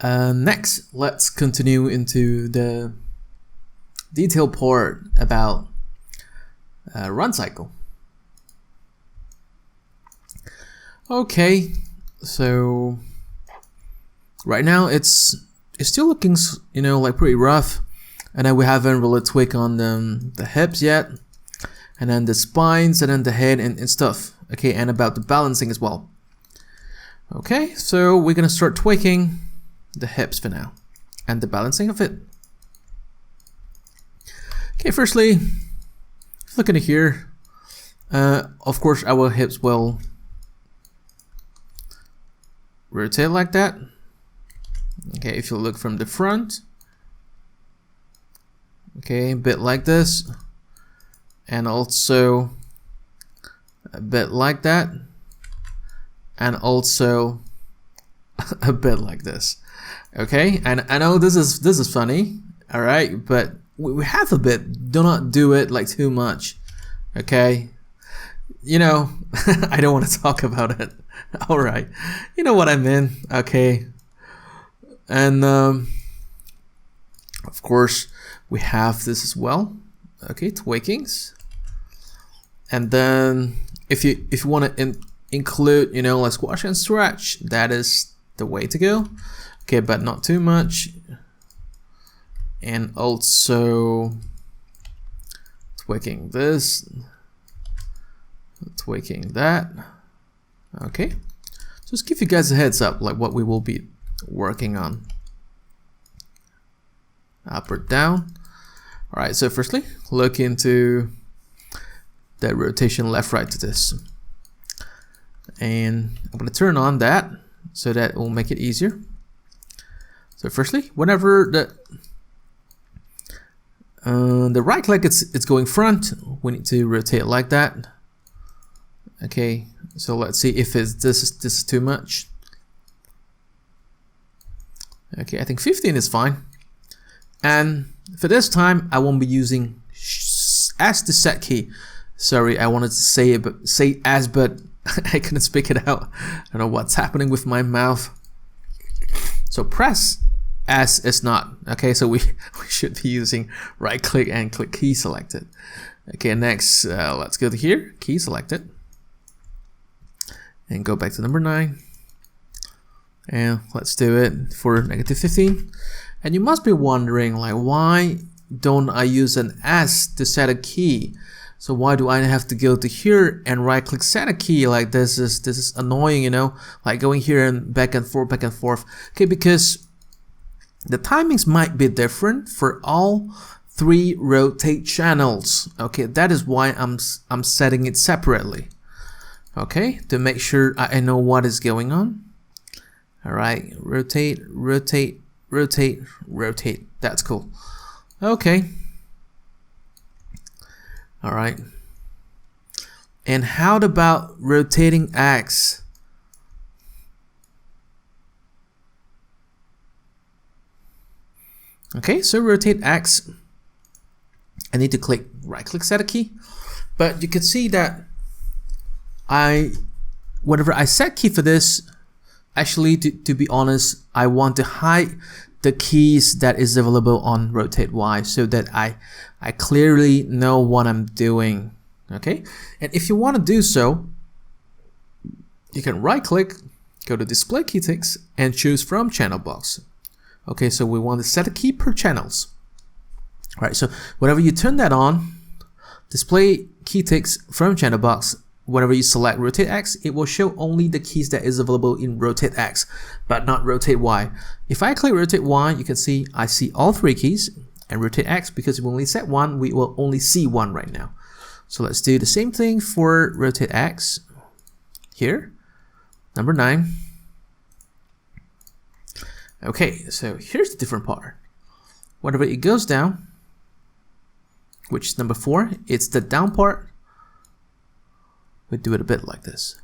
Next, let's continue into the detailed part about run cycle. Okay, so right now it's still looking, like pretty rough, and then we haven't really tweaked on the hips yet, and then the spines, and then the head and stuff. Okay, and about the balancing as well. Okay, so we're gonna start tweaking the hips for now and the balancing of it. Okay, firstly, look at here. Of course, our hips will rotate like that. Okay, if you look from the front, okay, a bit like this, and also a bit like that, and also a bit like this. Okay, and I know this is funny, all right, but we have a bit. Do not do it like too much. Okay, I don't want to talk about it. All right, you know what I mean. Okay, and of course we have this as well. Okay, tweakings, and then if you want to include like squash and stretch, that is the way to go. Okay, but not too much, and also tweaking this, tweaking that. Okay, just give you guys a heads up like what we will be working on. Up or down. All right, so firstly, look into the rotation left right to this, and I'm going to turn on that so that will make it easier. So firstly, whenever the right leg it's going front, we need to rotate it like that. Okay, so let's see if this is too much. Okay, I think 15 is fine. And for this time, I won't be using as the set key. Sorry, I wanted to say as, but I couldn't speak it out. I don't know what's happening with my mouth. So press as is not. Okay, so we should be using right click and click key selected. Okay, next let's go to here, key selected, and go back to number 9, and let's do it for -15. And you must be wondering, like, why don't I use an S to set a key? So why do I have to go to here and right click set a key? Like this is annoying, like going here and back and forth. Okay, because the timings might be different for all 3 rotate channels. Okay, that is why I'm setting it separately. Okay, to make sure I know what is going on. All right, rotate, rotate, rotate, rotate. That's cool. Okay. All right. And how about rotating X? Okay, so rotate X. I need to right click set a key, but you can see that whenever I set key for this, actually to be honest, I want to hide the keys that is available on rotate Y so that I clearly know what I'm doing. Okay, and if you want to do so, you can right click, go to display key ticks, and choose from channel box. Okay, so we want to set a key per channels. All right, so whenever you turn that on, display key ticks from channel box, whenever you select rotate X, it will show only the keys that is available in rotate X, but not rotate Y. If I click rotate Y, you can see I see all 3 keys, and rotate X, because we only set 1, we will only see 1 right now. So let's do the same thing for rotate X here, number 9. Okay, so here's the different part. Whenever it goes down, which is number 4, it's the down part. We do it a bit like this.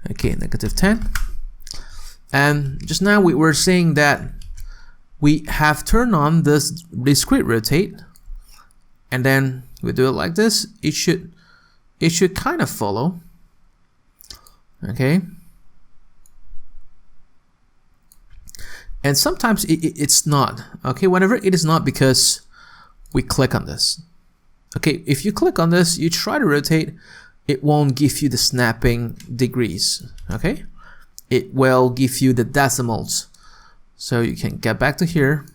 Okay, -10. And just now we were saying that we have turned on this discrete rotate, and then we do it like this. It should kind of follow. Okay. And sometimes it's not. Okay, whenever it is not, because we click on this. Okay, if you click on this, you try to rotate, it won't give you the snapping degrees. Okay, it will give you the decimals. So you can get back to here.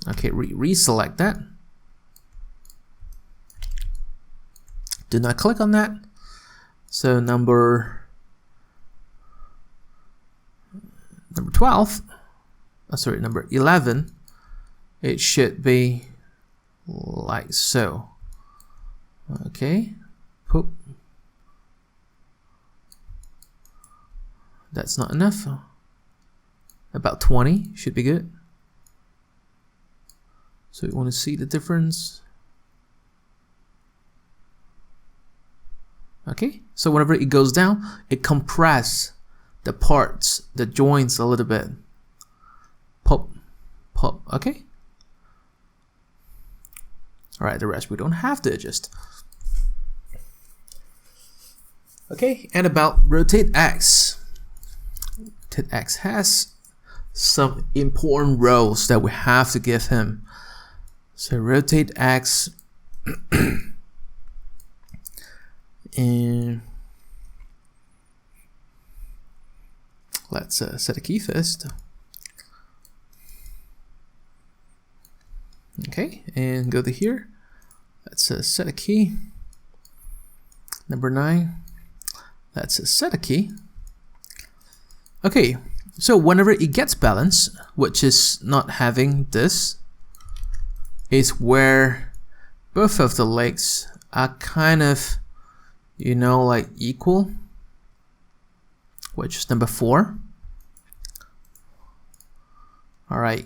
Okay, reselect that. Do not click on that. So number 12, sorry, number 11, it should be like so. Okay, poop. That's not enough. About 20 should be good. So you want to see the difference. Okay, so whenever it goes down, it compresses the parts, the joints a little bit. Pop, pop, okay. All right, the rest we don't have to adjust. Okay, and about rotate X. Rotate X has some important roles that we have to give him. So rotate X, and let's set a key first. Okay, and go to here. Let's set a key. Number 9. Let's set a key. Okay, so whenever it gets balanced, which is not having this, is where both of the legs are kind of, you know, like equal, which is number 4. All right.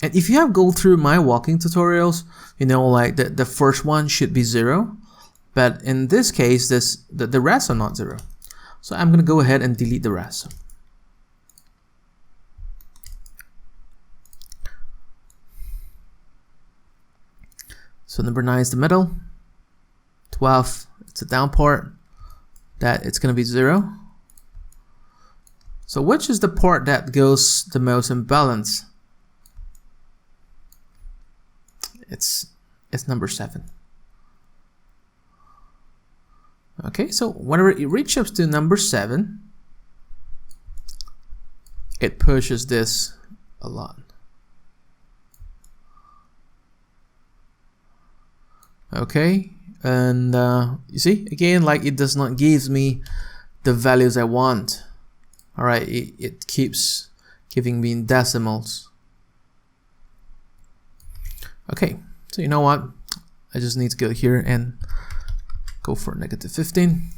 And if you have go through my walking tutorials, you know, like the first one should be 0, but in this case, the rest are not 0. So I'm gonna go ahead and delete the rest. So number 9 is the middle. 12, it's a down part. That it's gonna be 0. So which is the part that goes the most imbalance? It's number 7. Okay, so whenever it reaches to number 7, it pushes this a lot. Okay, and you see again, like it does not give me the values I want. All right, it keeps giving me in decimals. Okay, so you know what? I just need to go here and go for -15.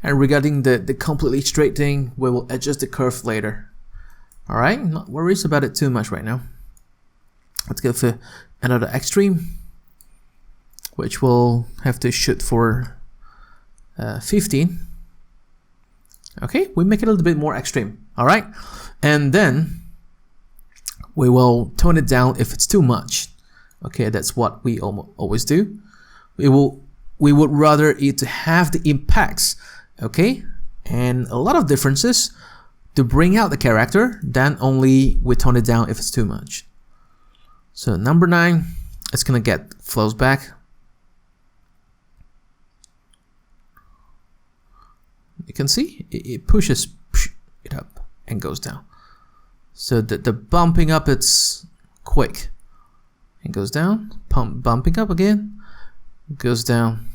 And regarding the completely straight thing, we will adjust the curve later. All right, not worries about it too much right now. Let's go for another extreme, which we'll have to shoot for 15. Okay, we make it a little bit more extreme. All right, and then we will tone it down if it's too much. Okay, that's what we always do. We would rather it to have the impacts, okay, and a lot of differences to bring out the character than only we tone it down if it's too much. So number 9, it's gonna get flows back. You can see it pushes it up and goes down. So the bumping up, it's quick. It goes down, bumping up again, goes down.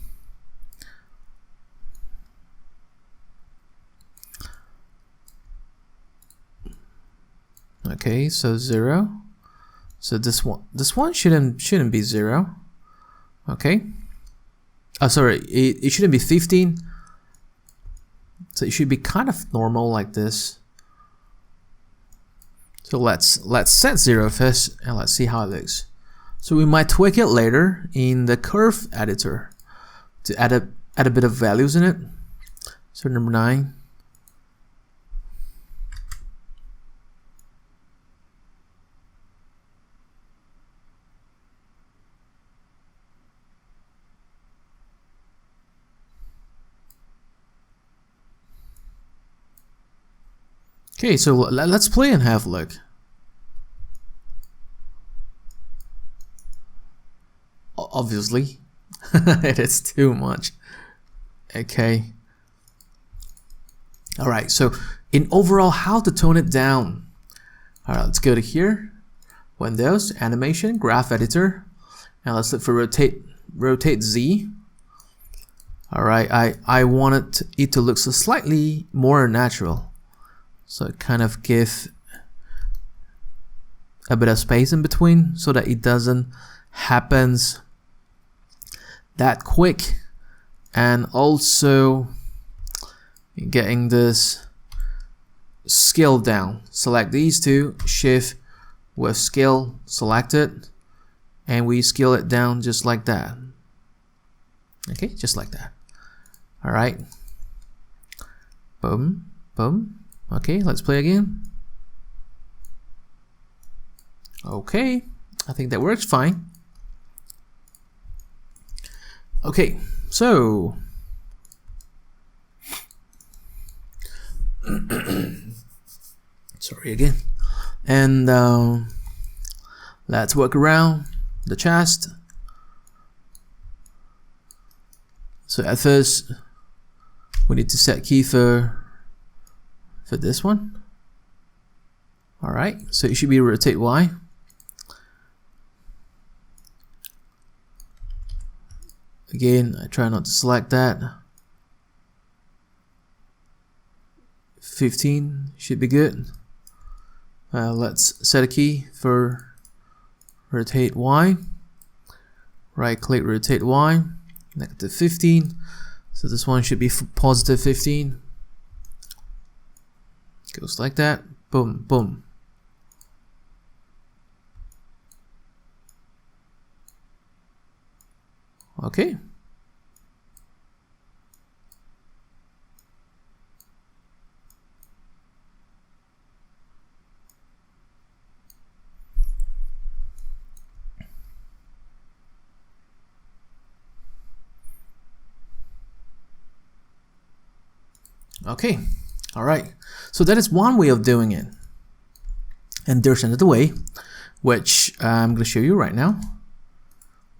Okay, so 0. So this one shouldn't be 0. Okay. Oh, sorry, it shouldn't be 15. So it should be kind of normal like this. So let's set 0 first and let's see how it looks. So we might tweak it later in the curve editor to add a bit of values in it. So number 9. Okay, so let's play and have a look. Obviously, it is too much. Okay. All right, so in overall, how to tone it down. All right, let's go to here, Windows, Animation, Graph Editor, and let's look for rotate Z. All right, I wanted it to look so slightly more natural, so kind of give a bit of space in between so that it doesn't happens that quick, and also getting this scale down. Select these two, shift with scale selected, and we scale it down just like that. Okay, just like that. All right, boom, boom. Okay, let's play again. Okay, I think that works fine. Okay, so sorry again, and let's work around the chest. So at first we need to set key for this one. All right, so it should be rotate Y. Again, I try not to select that. 15 should be good. Let's set a key for rotate Y. Right click, rotate Y, negative 15. So this one should be positive 15. Goes like that. Boom, boom. Okay. Okay, all right. So that is one way of doing it. And there's another way, which I'm going to show you right now.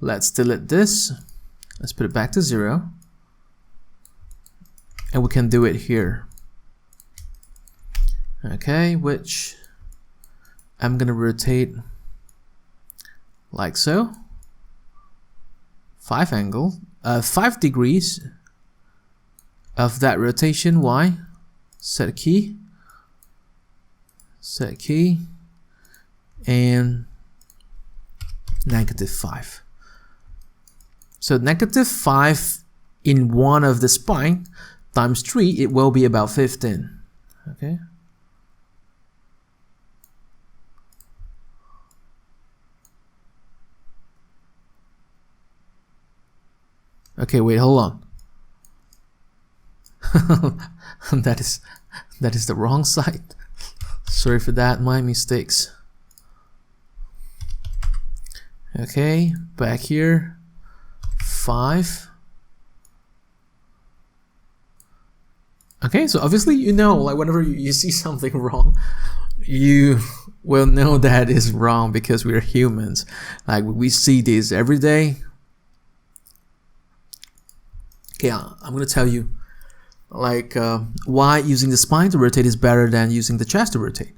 Let's delete this. Let's put it back to 0. And we can do it here. Okay, which I'm going to rotate like so. 5 degrees of that rotation Y. Set a key. Set key. And negative 5. So negative 5 in one of the spine times 3, it will be about 15. Okay. Okay, wait, hold on. that is the wrong side. Sorry for that, my mistakes. Okay, back here. 5. Okay, so obviously you know, like whenever you see something wrong, you will know that is wrong because we're humans. Like we see this every day. Okay, I'm gonna tell you like why using the spine to rotate is better than using the chest to rotate.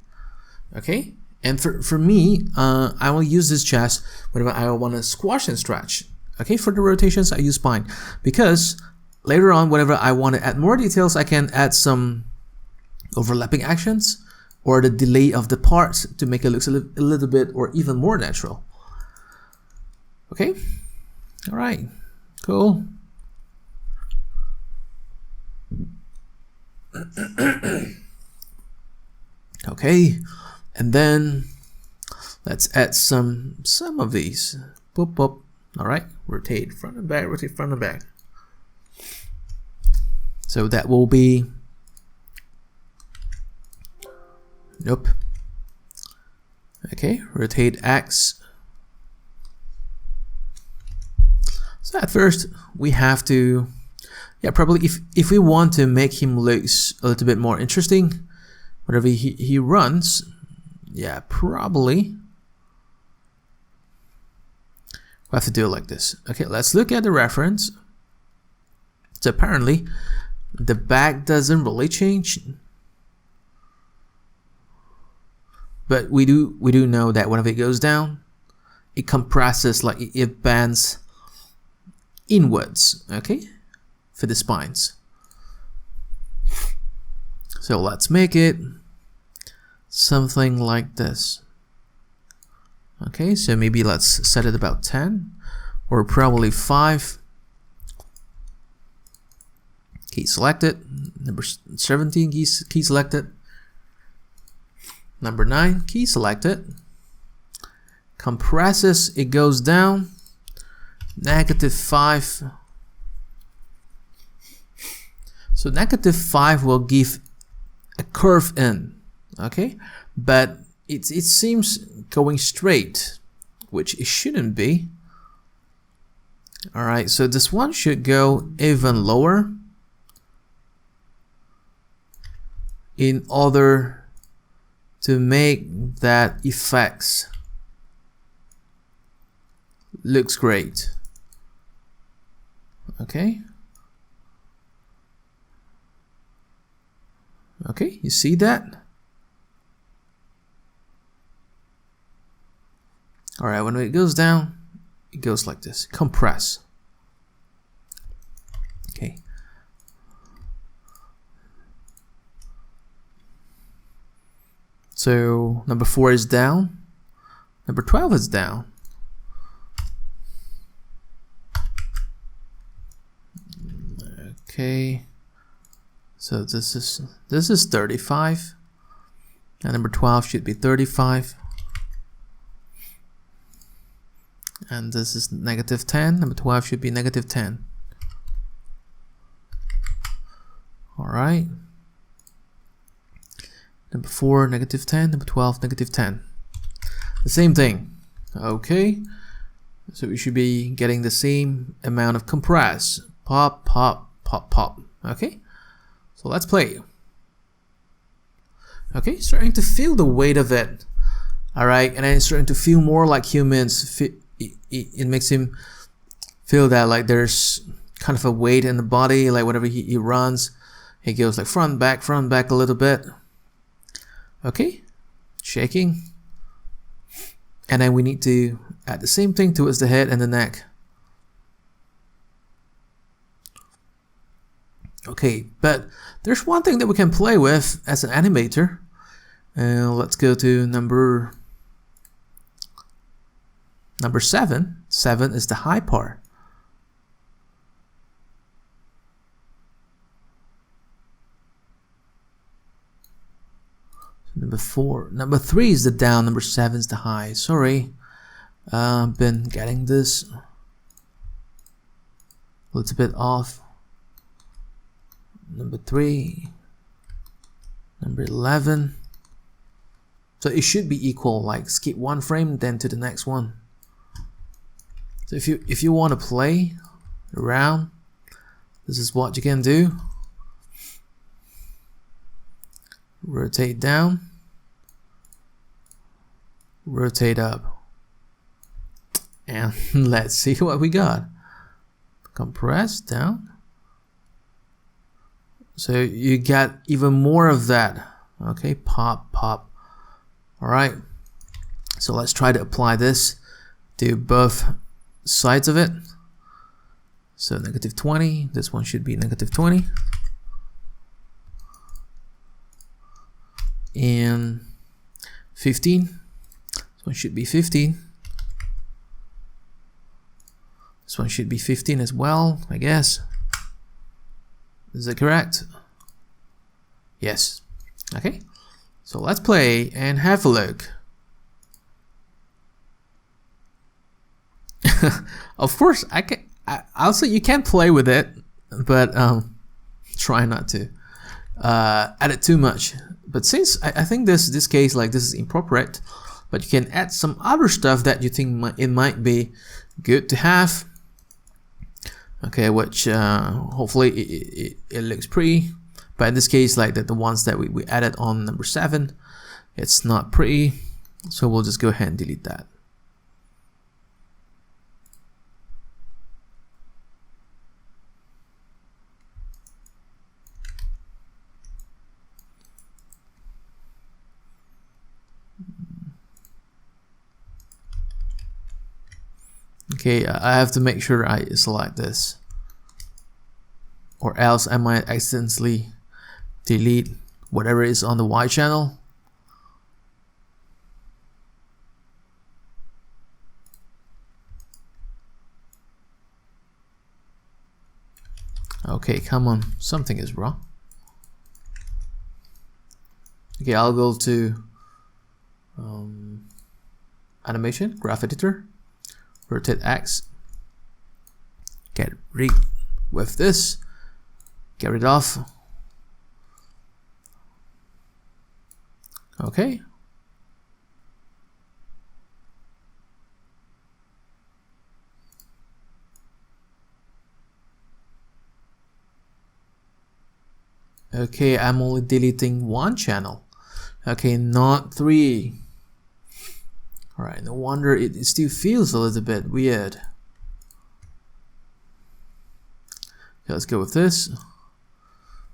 Okay, and for me, I will use this chest whenever I want to squash and stretch. Okay, for the rotations I use spine because later on whenever I want to add more details, I can add some overlapping actions or the delay of the parts to make it look a little bit or even more natural. Okay, all right, cool. Okay, and then let's add some of these. Boop, boop. All right, rotate front and back, rotate front and back. So that will be, nope. Okay, rotate X. So at first we have to, probably if we want to make him look a little bit more interesting, whenever he runs, yeah, probably we have to do it like this. Okay, let's look at the reference. So apparently the back doesn't really change, but we do know that whenever it goes down, it compresses, like it bends inwards, okay, for the spines. So let's make it something like this. Okay, so maybe let's set it about 10 or probably 5. Key selected. Number 17, key selected. Number 9, key selected. Compresses, it goes down. -5. So -5 will give a curve in, okay, but it seems going straight, which it shouldn't be. All right, so this one should go even lower in order to make that effects looks great. Okay. Okay, you see that? All right, when it goes down, it goes like this, compress. Okay. So number 4 is down, number 12 is down. Okay. So this is 35, and number 12 should be 35, and this is -10. Number 12 should be -10. All right. Number 4 -10. Number 12 -10. The same thing. Okay. So we should be getting the same amount of compress. Pop, pop, pop, pop. Okay. So let's play. Okay, starting to feel the weight of it. All right, and then it's starting to feel more like humans. It makes him feel that like there's kind of a weight in the body. Like whenever he runs, he goes like front, back a little bit. Okay, shaking. And then we need to add the same thing towards the head and the neck. Okay, but there's one thing that we can play with as an animator. Let's go to number 7. 7 is the high part. Number 4, number 3 is the down. Number 7 is the high. Sorry, been getting this a little bit off. Number 3, number 11. So it should be equal, like skip one frame then to the next one. So if you want to play around, this is what you can do. Rotate down, rotate up, and let's see what we got. Compress down. So you get even more of that. Okay, pop, pop. All right. So let's try to apply this to both sides of it. So -20. This one should be -20. And 15. This one should be 15. This one should be 15 as well, I guess. Is that correct? Yes. Okay. So let's play and have a look. Of course, I'll say you can play with it, but try not to add it too much. But since I think this case, like this is inappropriate, but you can add some other stuff that you think it might be good to have. Okay, which hopefully it looks pretty But in this case, like the ones that we added on number 7, it's not pretty, so we'll just go ahead and delete that. Okay, I have to make sure I select this, or else I might accidentally delete whatever is on the Y channel. Okay, come on, something is wrong. Okay, I'll go to animation, graph editor, rotate X, get rid with this, get rid of. Okay. Okay, I'm only deleting 1 channel. Okay, not 3. Alright, no wonder it still feels a little bit weird. Okay, let's go with this.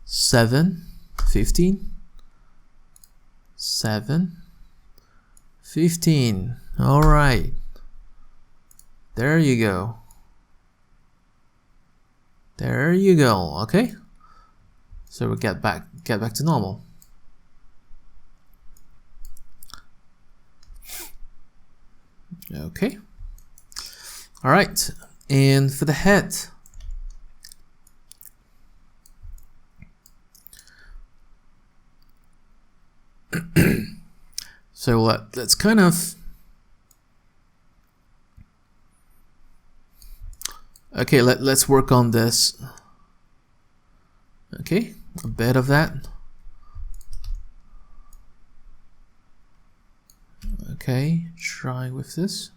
7, 15. 7, 15. Alright. There you go. There you go. Okay. So we get back to normal. Okay. All right. And for the head, so let's kind of, okay, let's work on this. Okay, a bit of that. Okay, try with this.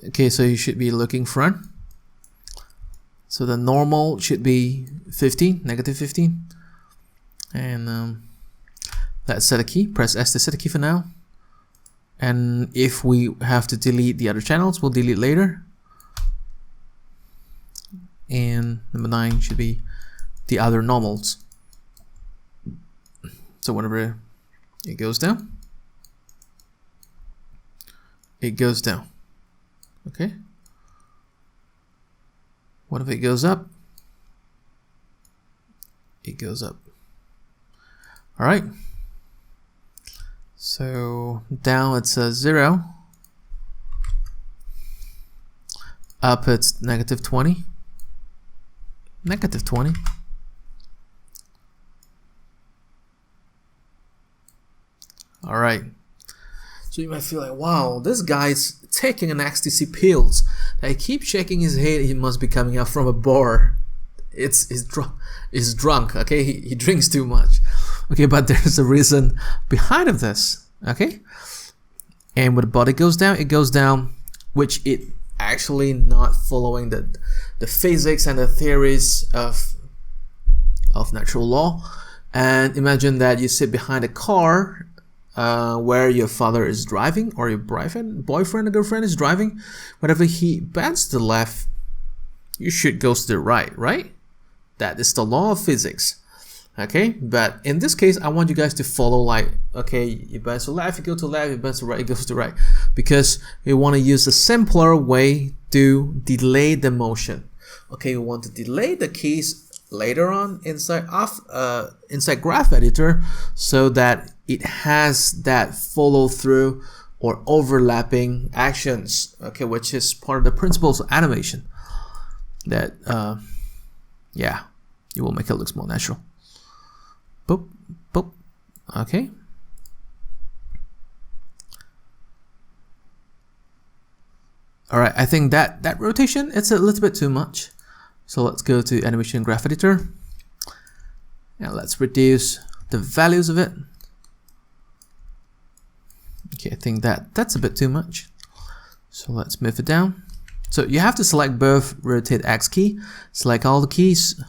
Okay, so you should be looking front. So the normal should be 15, negative 15. And let's set a key. Press S to set a key for now. And if we have to delete the other channels, we'll delete later. And number 9 should be the other normals. So whenever it goes down, it goes down. Okay. What if it goes up? It goes up. All right. So down it's a 0. Up it's negative 20. Negative 20. All right. So you might feel like, wow, this guy's taking an ecstasy pills. I keep shaking his head. He must be coming out from a bar. He's drunk. Okay, he drinks too much. Okay, but there's a reason behind of this. Okay, and when the body goes down, it goes down, which it actually not following the physics and the theories of natural law. And imagine that you sit behind a car where your father is driving, or your boyfriend or girlfriend is driving. Whenever he bends to the left, you should go to the right, right? That is the law of physics. Okay, but in this case, I want you guys to follow, like, okay, you bend to the left, you go to the left, you bend to the right, you go to the right, because we want to use a simpler way to delay the motion. Okay, we want to delay the keys later on inside graph editor, so that it has that follow through or overlapping actions. Okay, which is part of the principles of animation. That yeah, it will make it look more natural. Boop, boop. Okay. All right, I think that rotation, it's a little bit too much. So let's go to animation graph editor. And let's reduce the values of it. Okay, I think that's a bit too much. So let's move it down. So you have to select both rotate X key, select all the keys,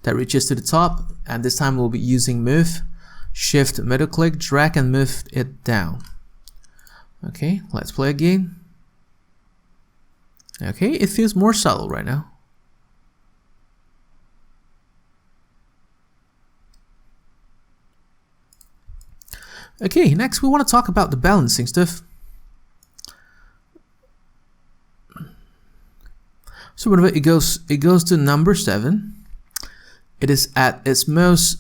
that reaches to the top, and this time we'll be using move, shift, middle click, drag and move it down. Okay, let's play again. Okay, it feels more subtle right now. Okay, next we want to talk about the balancing stuff. So whenever it goes to number 7, it is at its most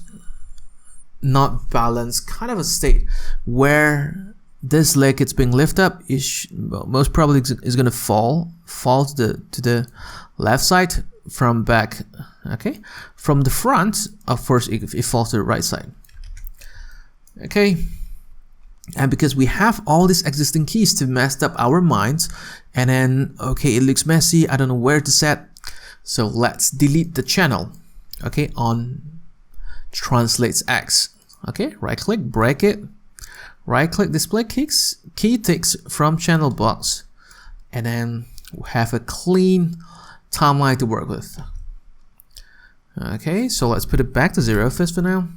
not balanced kind of a state where this leg it's being lifted up is most probably is going to fall to the left side from back. Okay, from the front, of course, it falls to the right side. Okay. And because we have all these existing keys to mess up our minds, and then, okay, it looks messy, I don't know where to set, so let's delete the channel. Okay, on translates X. Okay, right click, break it, right click, display key ticks from channel box, and then we have a clean timeline to work with. Okay, so let's put it back to 0 first for now.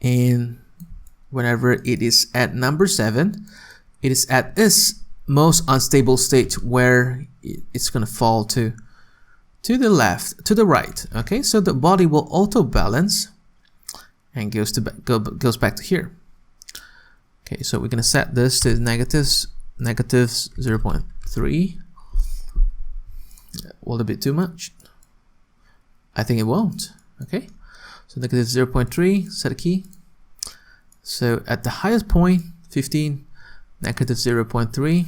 And whenever it is at number 7, it is at its most unstable state where it's going to fall to the left, to the right. Okay, so the body will auto balance and goes back to here. Okay, so we're going to set this to negative 0.3. A little bit too much. I think it won't. Okay. So negative 0.3, set a key. So at the highest point, 15, negative 0.3.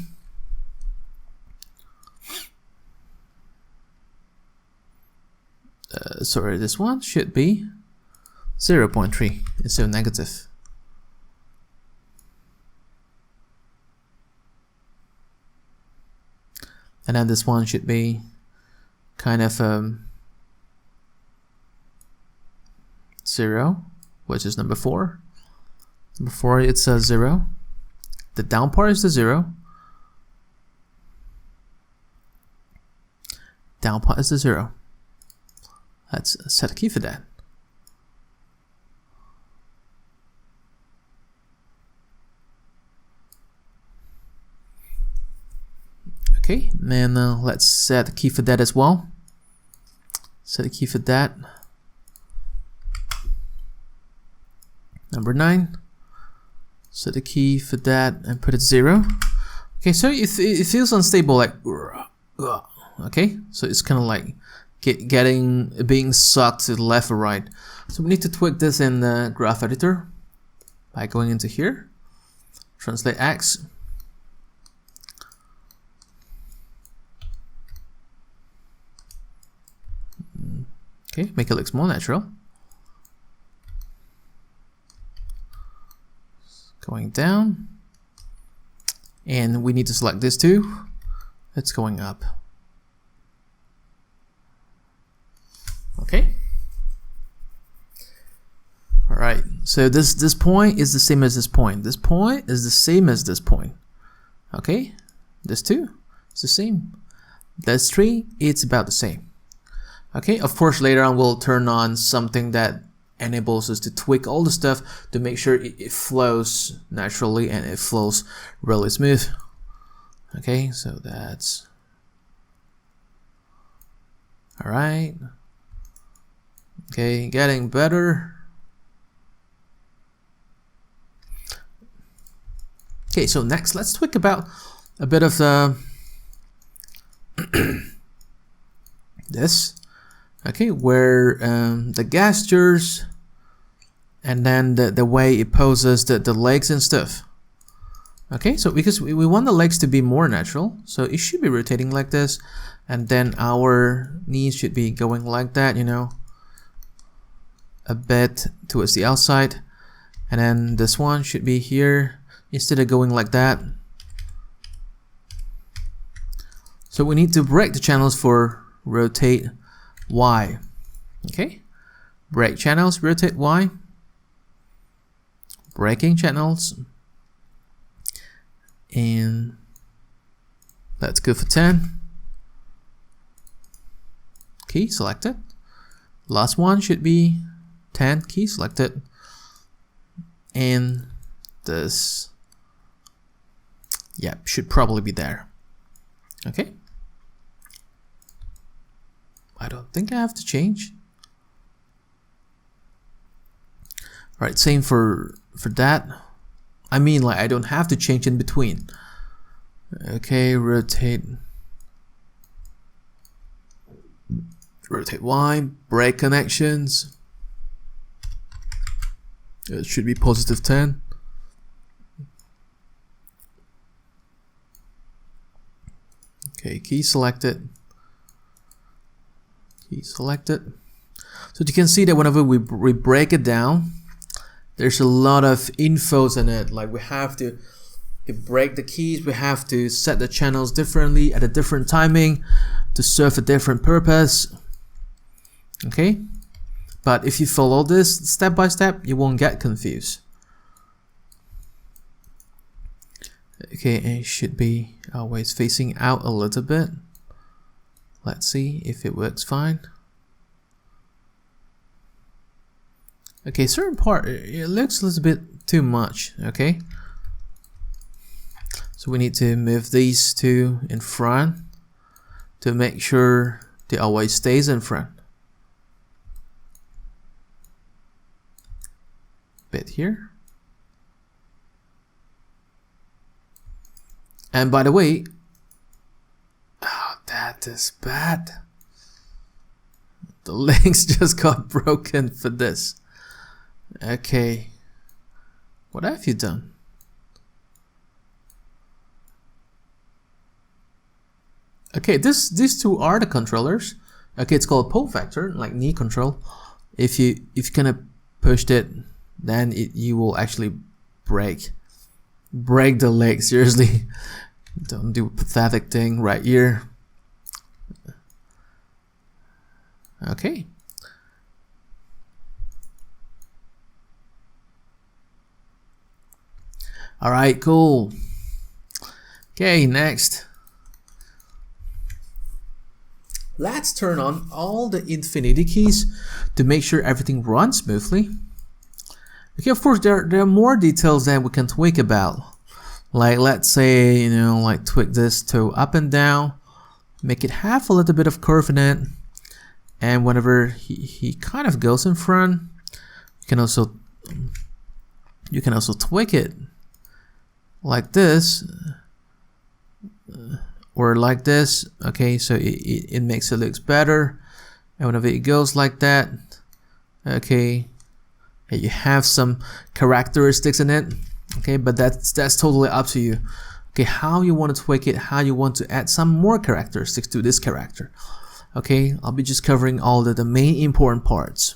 Sorry, this one should be 0.3 instead of negative. And then this one should be kind of 0, which is number 4. Number 4, it's a 0. The down part is the 0. Down part is the 0. Let's set a key for that. Okay, and let's set a key for that as well. Set a key for that. Number 9. Set a key for that and put it 0. Okay, so it feels unstable, like okay, so it's kind of like being sucked to the left or right. So we need to tweak this in the graph editor by going into here, translate X. Okay, make it look more natural. Going down, and we need to select this too. It's going up. Okay. All right. So this point is the same as this point. This point is the same as this point. Okay. This 2 is the same. This 3, it's about the same. Okay. Of course, later on we'll turn on something that enables us to tweak all the stuff to make sure it flows naturally and it flows really smooth. Okay, so that's all right. Okay, getting better. Okay, so next let's tweak about a bit of the this. Okay, where the gestures and then the way it poses the legs and stuff. Okay, so because we want the legs to be more natural, so it should be rotating like this, and then our knees should be going like that, you know, a bit towards the outside, and then this one should be here instead of going like that. So we need to break the channels for rotate Y. Okay, break channels, rotate Y. Breaking channels, and let's go for 10. key selected. Last one should be 10, key selected. And this, yeah, should probably be there. Okay. I don't think I have to change. All right, same for that. I mean, like, I don't have to change in between. Okay, rotate Y, break connections. It should be positive 10. Okay, key selected. Key selected. So you can see that whenever we break it down, there's a lot of infos in it. Like, we have to break the keys, we have to set the channels differently at a different timing to serve a different purpose. Okay, but if you follow this step by step, you won't get confused. Okay, and it should be always facing out a little bit. Let's see if it works fine. Okay, certain part, it looks a little bit too much. Okay, so we need to move these two in front to make sure they always stays in front. Bit here. And by the way, oh, that is bad. The links just got broken for this. Okay, what have you done? Okay, these two are the controllers. Okay, it's called pull factor, like knee control. If you kind of pushed it, then you will actually break the leg. Seriously, don't do a pathetic thing right here. Okay. All right, cool. Okay, next. Let's turn on all the infinity keys to make sure everything runs smoothly. Okay, of course, there are more details that we can tweak about. Like, let's say, you know, like tweak this toe up and down, make it have a little bit of curve in it. And whenever he kind of goes in front, you can also tweak it like this or like this. Okay, so it makes it look better. And whenever it goes like that, okay, you have some characteristics in it. Okay, but that's totally up to you. Okay, how you want to tweak it, how you want to add some more characteristics to this character. Okay, I'll be just covering all the main important parts.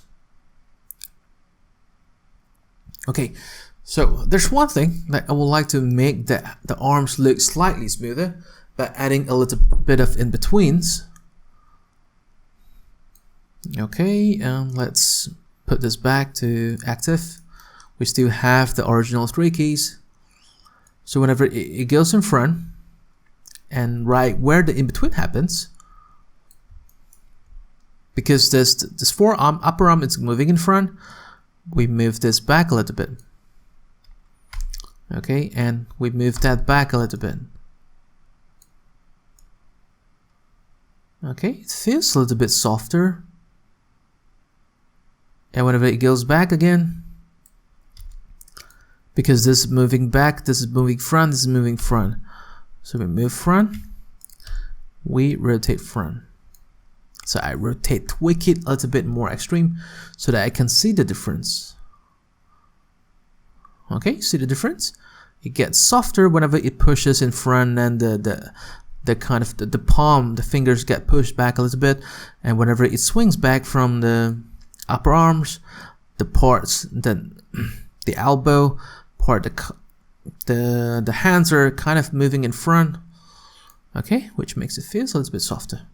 Okay, so there's one thing that I would like to make the arms look slightly smoother by adding a little bit of in-betweens. Okay, let's put this back to active. We still have the original 3 keys. So whenever it goes in front and right where the in-between happens, because this forearm, upper arm is moving in front, we move this back a little bit. Okay, and we move that back a little bit. Okay, it feels a little bit softer. And whenever it goes back again, because this is moving back, this is moving front, this is moving front. So we move front, we rotate front. So I tweak it a little bit more extreme so that I can see the difference. Okay, see the difference? It gets softer whenever it pushes in front, and the kind of the palm, the fingers get pushed back a little bit, and whenever it swings back from the upper arms, the parts, the elbow part, the hands are kind of moving in front. Okay, which makes it feel a little bit softer.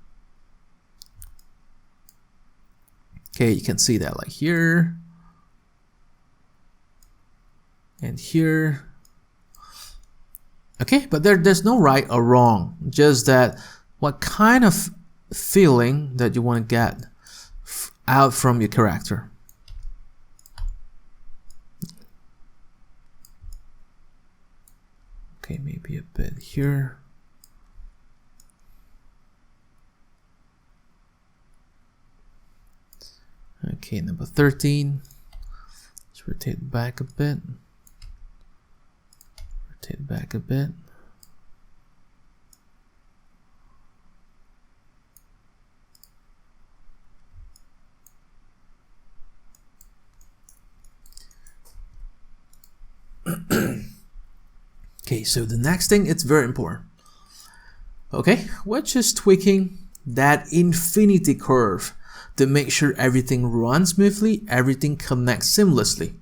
Okay, you can see that like here and here. Okay, but there's no right or wrong, just that what kind of feeling that you want to get out from your character. Okay, maybe a bit here. Okay, number 13. Let's rotate back a bit. Rotate back a bit. Okay, so the next thing, it's very important. Okay, we're just tweaking that infinity curve to make sure everything runs smoothly, everything connects seamlessly.